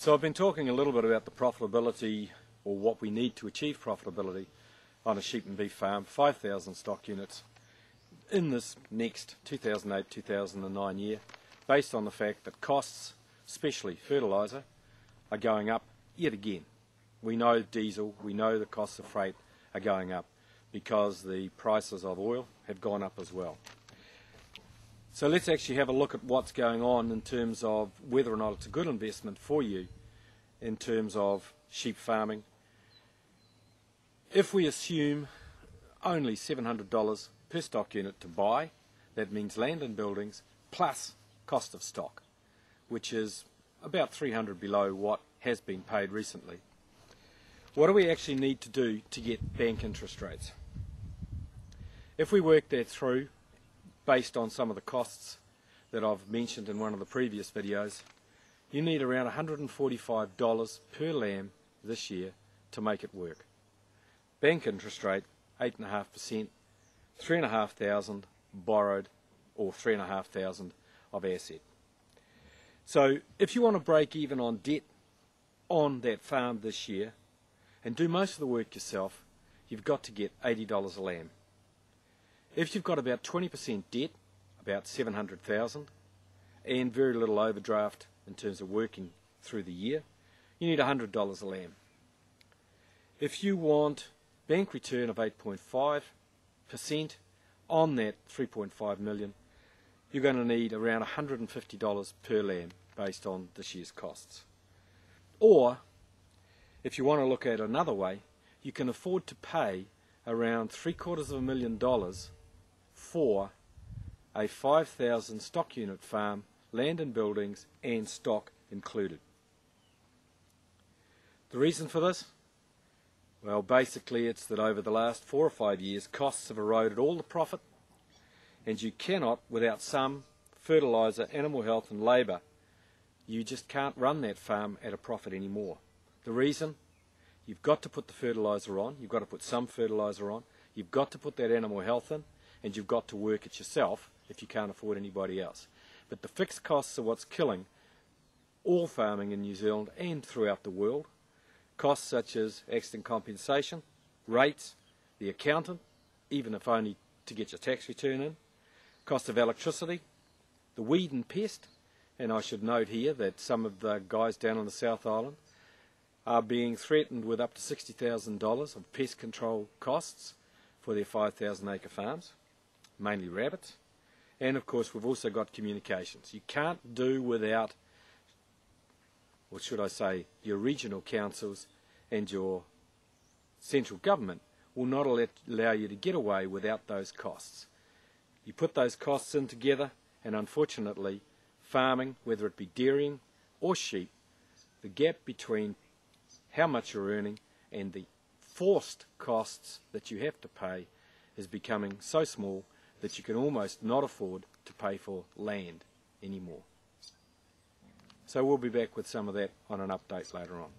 So I've been talking a little bit about the profitability, or what we need to achieve profitability on a sheep and beef farm, 5,000 stock units in this next 2008-2009 year, based on the fact that costs, especially fertiliser, are going up yet again. We know diesel, we know the costs of freight are going up because the prices of oil have gone up as well. So let's actually have a look at what's going on in terms of whether or not it's a good investment for you in terms of sheep farming. If we assume only $700 per stock unit to buy, that means land and buildings plus cost of stock, which is about $300 below what has been paid recently. What do we actually need to do to get bank interest rates? If we work that through based on some of the costs that I've mentioned in one of the previous videos, you need around $145 per lamb this year to make it work. Bank interest rate 8.5%, 3,500 borrowed, or 3,500 of asset. So if you want to break even on debt on that farm this year and do most of the work yourself, you've got to get $80 a lamb. If you've got about 20% debt, about $700,000, and very little overdraft in terms of working through the year, you need $100 a lamb. If you want bank return of 8.5% on that 3.5 million, you're going to need around $150 per lamb based on this year's costs. Or, if you want to look at it another way, you can afford to pay around $750,000 for a 5,000 stock unit farm, land and buildings and stock included. The reason for this? Well, basically it's that over the last 4 or 5 years costs have eroded all the profit, and you cannot, without some fertiliser, animal health and labour, you just can't run that farm at a profit anymore. The reason? You've got to put the fertiliser on, you've got to put some fertiliser on, you've got to put that animal health in, and you've got to work it yourself if you can't afford anybody else. But the fixed costs are what's killing all farming in New Zealand and throughout the world. Costs such as accident compensation, rates, the accountant, even if only to get your tax return in, cost of electricity, the weed and pest, and I should note here that some of the guys down on the South Island are being threatened with up to $60,000 of pest control costs for their 5,000 acre farms, mainly rabbits. And of course we've also got communications. You can't do without, or should I say, your regional councils and your central government will not allow you to get away without those costs. You put those costs in together, and unfortunately farming, whether it be dairying or sheep, the gap between how much you're earning and the forced costs that you have to pay is becoming so small that you can almost not afford to pay for land anymore. So we'll be back with some of that on an update later on.